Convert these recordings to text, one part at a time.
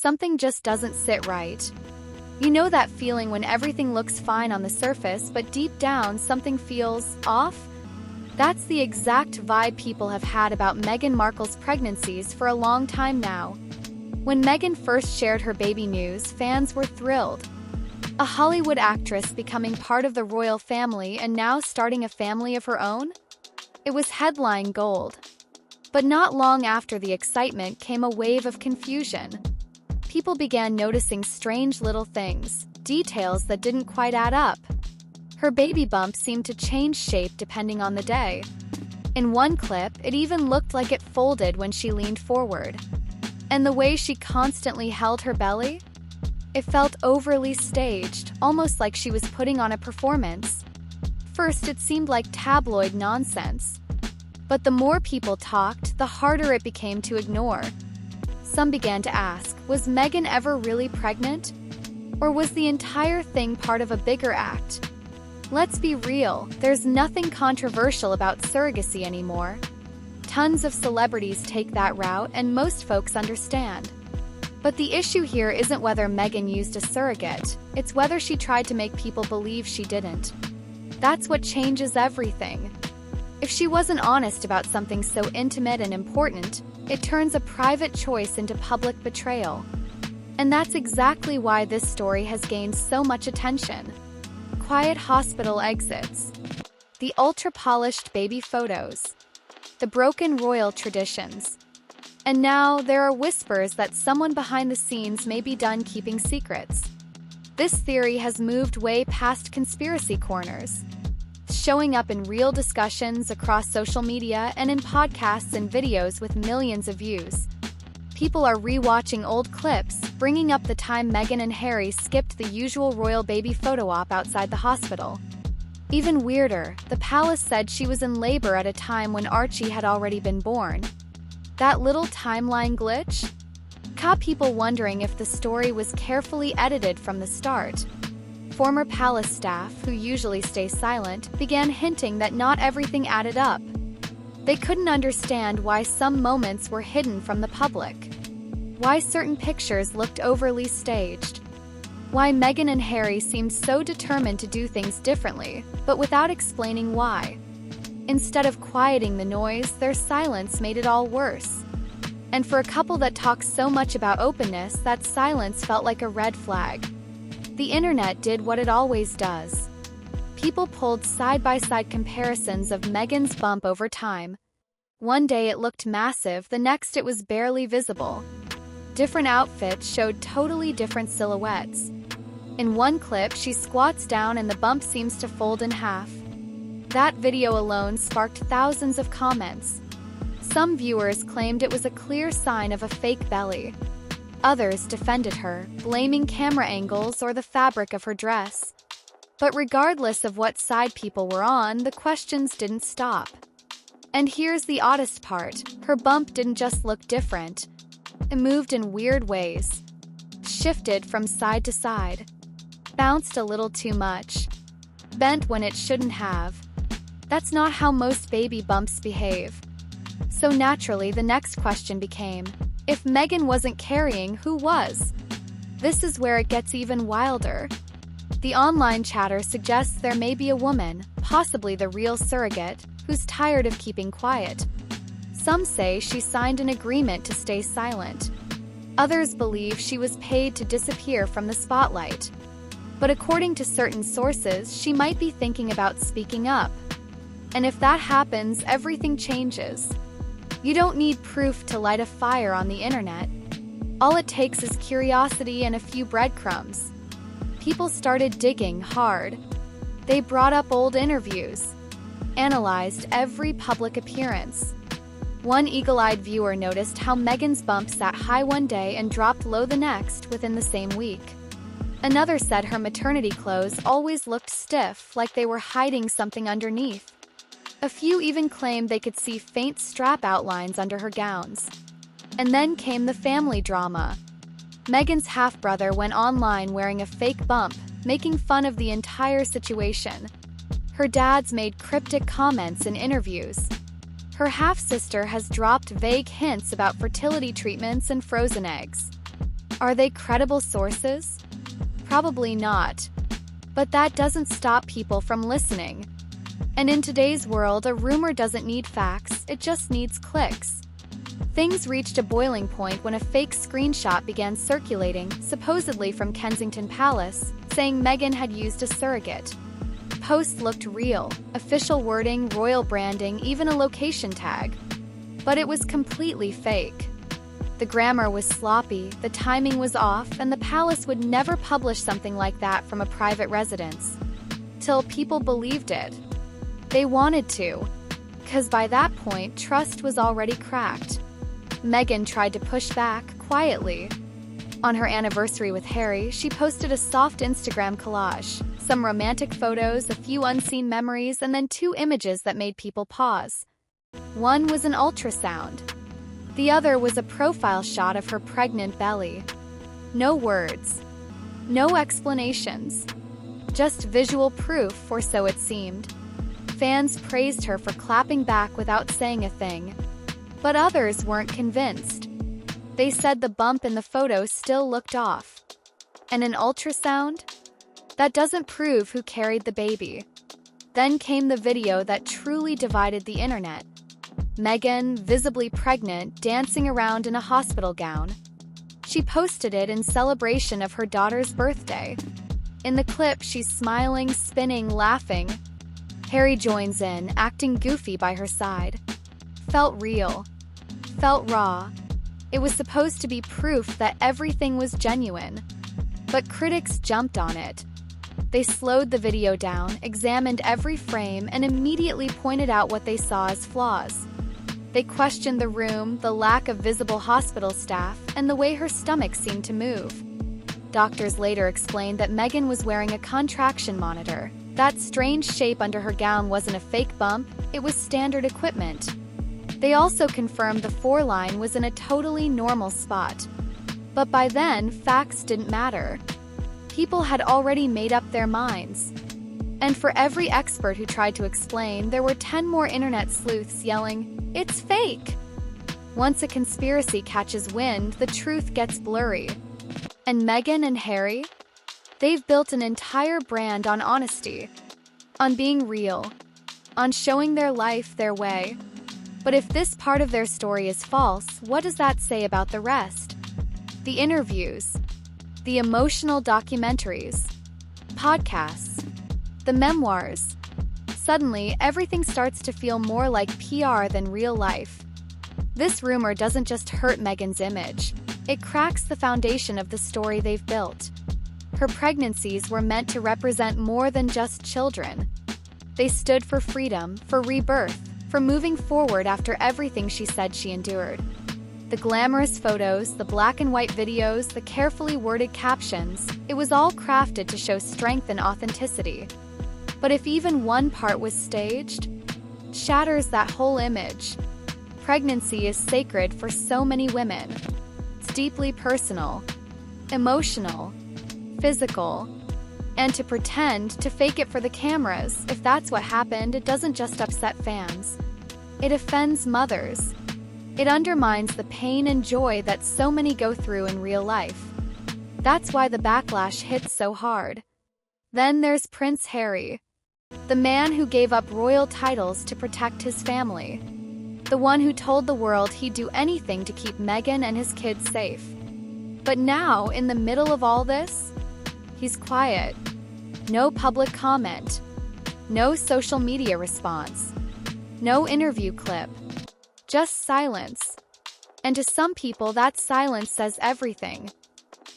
something just doesn't sit right. You know that feeling when everything looks fine on the surface, but deep down something feels off? That's the exact vibe people have had about Meghan Markle's pregnancies for a long time now. When Meghan first shared her baby news, fans were thrilled. A Hollywood actress becoming part of the royal family and now starting a family of her own? It was headline gold. But not long after the excitement came a wave of confusion. People began noticing strange little things, details that didn't quite add up. Her baby bump seemed to change shape depending on the day. In one clip, it even looked like it folded when she leaned forward. And the way she constantly held her belly? It felt overly staged, almost like she was putting on a performance. First, it seemed like tabloid nonsense. But the more people talked, the harder it became to ignore. Some began to ask, was Meghan ever really pregnant? Or was the entire thing part of a bigger act? Let's be real, there's nothing controversial about surrogacy anymore. Tons of celebrities take that route and most folks understand. But the issue here isn't whether Meghan used a surrogate, it's whether she tried to make people believe she didn't. That's what changes everything. If she wasn't honest about something so intimate and important, it turns a private choice into public betrayal. And that's exactly why this story has gained so much attention. Quiet hospital exits. The ultra-polished baby photos. The broken royal traditions. And now there are whispers that someone behind the scenes may be done keeping secrets. This theory has moved way past conspiracy corners, showing up in real discussions across social media and in podcasts and videos with millions of views. People are rewatching old clips, bringing up the time Meghan and Harry skipped the usual royal baby photo op outside the hospital. Even weirder, the palace said she was in labor at a time when Archie had already been born. That little timeline glitch? Got people wondering if the story was carefully edited from the start. Former palace staff, who usually stay silent, began hinting that not everything added up. They couldn't understand why some moments were hidden from the public. Why certain pictures looked overly staged. Why Meghan and Harry seemed so determined to do things differently, but without explaining why. Instead of quieting the noise, their silence made it all worse. And for a couple that talks so much about openness, that silence felt like a red flag. The internet did what it always does. People pulled side-by-side comparisons of Meghan's bump over time. One day it looked massive, the next it was barely visible. Different outfits showed totally different silhouettes. In one clip, she squats down and the bump seems to fold in half. That video alone sparked thousands of comments. Some viewers claimed it was a clear sign of a fake belly. Others defended her, blaming camera angles or the fabric of her dress. But regardless of what side people were on, the questions didn't stop. And here's the oddest part, her bump didn't just look different. It moved in weird ways. Shifted from side to side. Bounced a little too much. Bent when it shouldn't have. That's not how most baby bumps behave. So naturally, the next question became, if Meghan wasn't carrying, who was? This is where it gets even wilder. The online chatter suggests there may be a woman, possibly the real surrogate, who's tired of keeping quiet. Some say she signed an agreement to stay silent. Others believe she was paid to disappear from the spotlight. But according to certain sources, she might be thinking about speaking up. And if that happens, everything changes. You don't need proof to light a fire on the internet. All it takes is curiosity and a few breadcrumbs. People started digging hard. They brought up old interviews, analyzed every public appearance. One eagle-eyed viewer noticed how Meghan's bump sat high one day and dropped low the next within the same week. Another said her maternity clothes always looked stiff, like they were hiding something underneath. A few even claimed they could see faint strap outlines under her gowns. And then came the family drama. Meghan's half-brother went online wearing a fake bump, making fun of the entire situation. Her dad's made cryptic comments in interviews. Her half-sister has dropped vague hints about fertility treatments and frozen eggs. Are they credible sources? Probably not. But that doesn't stop people from listening. And in today's world, a rumor doesn't need facts, it just needs clicks. Things reached a boiling point when a fake screenshot began circulating, supposedly from Kensington Palace, saying Meghan had used a surrogate. Posts looked real, official wording, royal branding, even a location tag. But it was completely fake. The grammar was sloppy, the timing was off, and the palace would never publish something like that from a private residence. Till people believed it. They wanted to, because by that point, trust was already cracked. Meghan tried to push back, quietly. On her anniversary with Harry, she posted a soft Instagram collage, some romantic photos, a few unseen memories, and then 2 images that made people pause. One was an ultrasound. The other was a profile shot of her pregnant belly. No words. No explanations. Just visual proof, or so it seemed. Fans praised her for clapping back without saying a thing. But others weren't convinced. They said the bump in the photo still looked off. And an ultrasound? That doesn't prove who carried the baby. Then came the video that truly divided the internet. Meghan, visibly pregnant, dancing around in a hospital gown. She posted it in celebration of her daughter's birthday. In the clip, she's smiling, spinning, laughing. Harry joins in, acting goofy by her side. Felt real. Felt raw. It was supposed to be proof that everything was genuine. But critics jumped on it. They slowed the video down, examined every frame, and immediately pointed out what they saw as flaws. They questioned the room, the lack of visible hospital staff, and the way her stomach seemed to move. Doctors later explained that Meghan was wearing a contraction monitor. That strange shape under her gown wasn't a fake bump, it was standard equipment. They also confirmed the foreline was in a totally normal spot. But by then, facts didn't matter. People had already made up their minds. And for every expert who tried to explain, there were 10 more internet sleuths yelling, "It's fake!" Once a conspiracy catches wind, the truth gets blurry. And Meghan and Harry? They've built an entire brand on honesty, on being real, on showing their life their way. But if this part of their story is false, what does that say about the rest? The interviews, the emotional documentaries, podcasts, the memoirs. Suddenly, everything starts to feel more like PR than real life. This rumor doesn't just hurt Meghan's image, it cracks the foundation of the story they've built. Her pregnancies were meant to represent more than just children. They stood for freedom, for rebirth, for moving forward after everything she said she endured. The glamorous photos, the black and white videos, the carefully worded captions, it was all crafted to show strength and authenticity. But if even one part was staged, it shatters that whole image. Pregnancy is sacred for so many women. It's deeply personal, emotional, physical. And to pretend, to fake it for the cameras, if that's what happened, it doesn't just upset fans. It offends mothers. It undermines the pain and joy that so many go through in real life. That's why the backlash hits so hard. Then there's Prince Harry, the man who gave up royal titles to protect his family. The one who told the world he'd do anything to keep Meghan and his kids safe. But now, in the middle of all this, he's quiet. No public comment. No social media response. No interview clip. Just silence. And to some people, that silence says everything.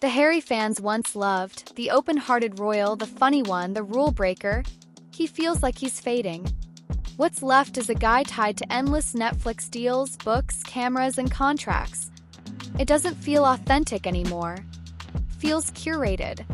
The Harry fans once loved, the open-hearted royal, the funny one, the rule breaker, he feels like he's fading. What's left is a guy tied to endless Netflix deals, books, cameras, and contracts. It doesn't feel authentic anymore. Feels curated.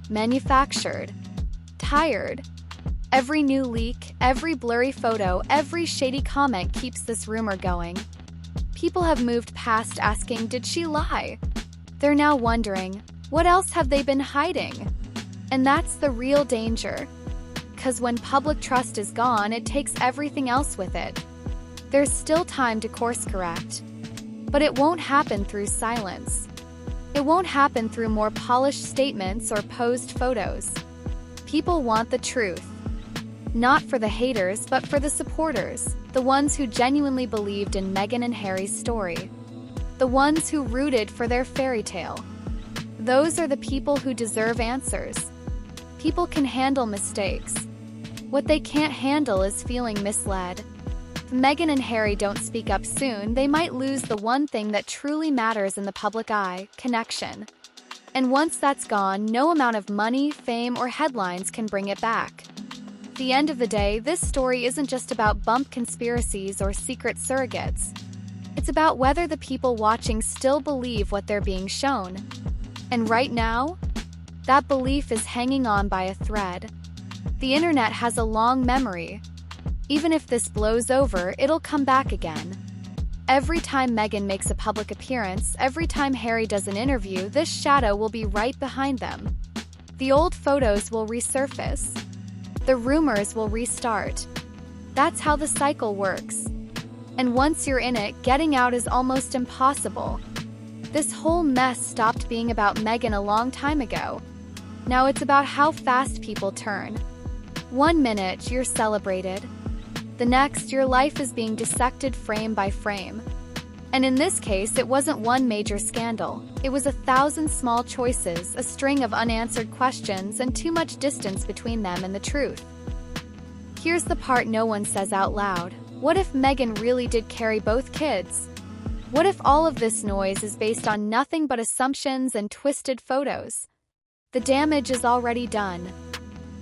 Manufactured. Tired. Every new leak, every blurry photo, every shady comment keeps this rumor going. People have moved past asking, did she lie? They're now wondering, what else have they been hiding? And that's the real danger. 'Cause when public trust is gone, it takes everything else with it. There's still time to course correct. But it won't happen through silence. It won't happen through more polished statements or posed photos. People want the truth. Not for the haters, but for the supporters, the ones who genuinely believed in Meghan and Harry's story. The ones who rooted for their fairy tale. Those are the people who deserve answers. People can handle mistakes. What they can't handle is feeling misled. If Meghan and Harry don't speak up soon, they might lose the one thing that truly matters in the public eye: connection. And once that's gone, no amount of money, fame, or headlines can bring it back. At the end of the day, this story isn't just about bump conspiracies or secret surrogates. It's about whether the people watching still believe what they're being shown. And right now, that belief is hanging on by a thread. The internet has a long memory. Even if this blows over, it'll come back again. Every time Meghan makes a public appearance, every time Harry does an interview, this shadow will be right behind them. The old photos will resurface. The rumors will restart. That's how the cycle works. And once you're in it, getting out is almost impossible. This whole mess stopped being about Meghan a long time ago. Now it's about how fast people turn. 1 minute, you're celebrated. The next, your life is being dissected frame by frame. And in this case, it wasn't one major scandal. It was 1,000 small choices, a string of unanswered questions, and too much distance between them and the truth. Here's the part no one says out loud. What if Meghan really did carry both kids? What if all of this noise is based on nothing but assumptions and twisted photos? The damage is already done.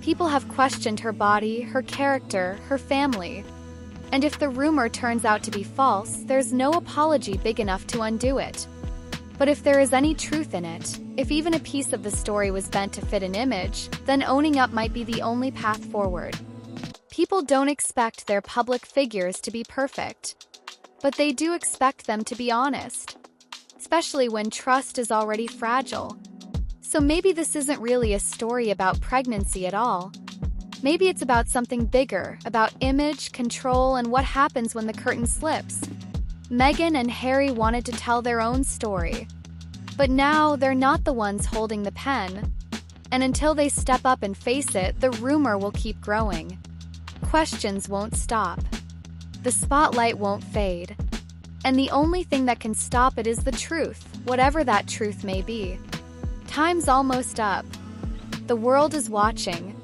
People have questioned her body, her character, her family. And if the rumor turns out to be false, there's no apology big enough to undo it. But if there is any truth in it, if even a piece of the story was bent to fit an image, then owning up might be the only path forward. People don't expect their public figures to be perfect, but they do expect them to be honest, especially when trust is already fragile. So maybe this isn't really a story about pregnancy at all. Maybe it's about something bigger, about image, control, and what happens when the curtain slips. Meghan and Harry wanted to tell their own story. But now they're not the ones holding the pen. And until they step up and face it, the rumor will keep growing. Questions won't stop. The spotlight won't fade. And the only thing that can stop it is the truth, whatever that truth may be. Time's almost up. The world is watching.